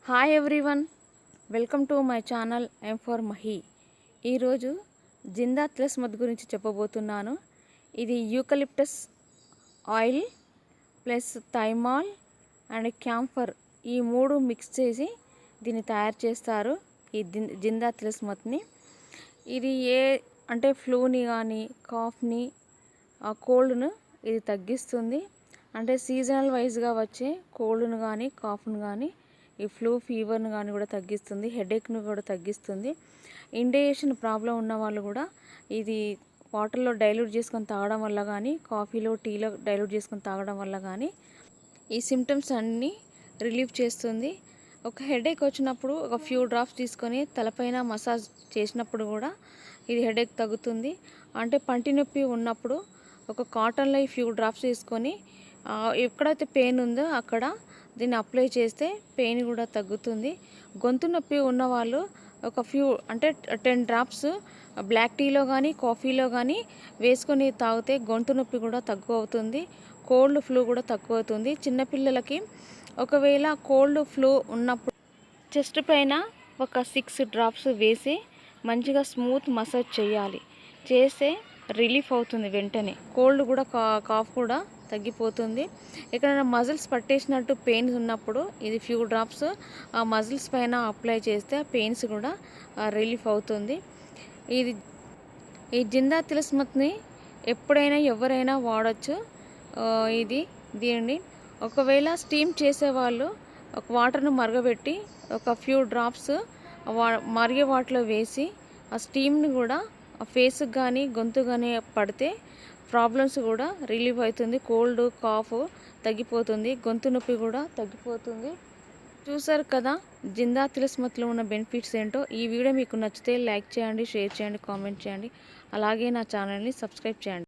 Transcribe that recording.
Hi everyone, welcome to my channel M for Mahi. ఈరోజు జిందా తులసి మద్దు గురించి చెప్పబోతున్నాను. ఇది eucalyptus oil plus thymol and camphor ఈ మూడు మిక్స్ చేసి దీన్ని తయారు చేస్తారు. ఈ జిందా తులసి మద్దుని ఇది అంటే ఫ్లూని కానీ కాఫ్ని కోల్డ్ను ఇది తగ్గిస్తుంది. అంటే సీజనల్ వైజ్గా వచ్చే కోల్డ్ను కానీ కాఫ్ను కానీ ఈ ఫ్లూ ఫీవర్ను కానీ కూడా తగ్గిస్తుంది. హెడేక్ను కూడా తగ్గిస్తుంది. ఇండైజెషన్ ప్రాబ్లం ఉన్న వాళ్ళు కూడా ఇది వాటర్లో డైల్యూట్ చేసుకొని తాగడం వల్ల కానీ కాఫీలో టీలో డైల్యూట్ చేసుకొని తాగడం వల్ల కానీ ఈ సిమ్టమ్స్ అన్నీ రిలీఫ్ చేస్తుంది. ఒక హెడేక్ వచ్చినప్పుడు ఒక ఫ్యూ డ్రాప్స్ తీసుకొని తలపైన మసాజ్ చేసినప్పుడు కూడా ఇది హెడేక్ తగ్గుతుంది. అంటే పంటి నొప్పి ఉన్నప్పుడు ఒక కాటన్లో ఈ ఫ్యూ డ్రాప్స్ తీసుకొని ఎక్కడైతే పెయిన్ ఉందో అక్కడ దీన్ని అప్లై చేస్తే పెయిన్ కూడా తగ్గుతుంది. గొంతు నొప్పి ఉన్నవాళ్ళు ఒక ఫ్యూ అంటే 10 డ్రాప్స్ బ్లాక్ టీలో కానీ కాఫీలో కానీ వేసుకొని తాగితే గొంతు నొప్పి కూడా తక్కువ అవుతుంది. కోల్డ్ ఫ్లూ కూడా తక్కువ అవుతుంది. చిన్నపిల్లలకి ఒకవేళ కోల్డ్ ఫ్లూ ఉన్నప్పుడు చెస్ట్ పైన ఒక 6 డ్రాప్స్ వేసి మంచిగా స్మూత్ మసాజ్ చేయాలి. చేస్తే రిలీఫ్ అవుతుంది. వెంటనే కోల్డ్ కూడా కాఫ్ కూడా తగ్గిపోతుంది. ఎక్కడైనా మజిల్స్ పట్టేసినట్టు పెయిన్స్ ఉన్నప్పుడు ఇది ఫ్యూ డ్రాప్స్ ఆ మజిల్స్ పైన అప్లై చేస్తే పెయిన్స్ కూడా రిలీఫ్ అవుతుంది. ఈ జిందా తులసి మద్దుని ఎప్పుడైనా ఎవరైనా వాడచ్చు. దీన్ని ఒకవేళ స్టీమ్ చేసేవాళ్ళు ఒక వాటర్ను మరగబెట్టి ఒక ఫ్యూ డ్రాప్స్ మరిగే వాటిలో వేసి ఆ స్టీమ్ని కూడా ఫేస్కి కానీ గొంతు కానీ పడితే ప్రాబ్లమ్స్ కూడా రిలీఫ్ అవుతుంది. కోల్డ్ కాఫ్ తగ్గిపోతుంది. గొంతు నొప్పి కూడా తగ్గిపోతుంది. చూసారు కదా జిందా తులసి మద్దులో ఉన్న బెనిఫిట్స్ ఏంటో. ఈ వీడియో మీకు నచ్చితే లైక్ చేయండి, షేర్ చేయండి, కామెంట్ చేయండి. అలాగే నా ఛానల్ని సబ్స్క్రైబ్ చేయండి.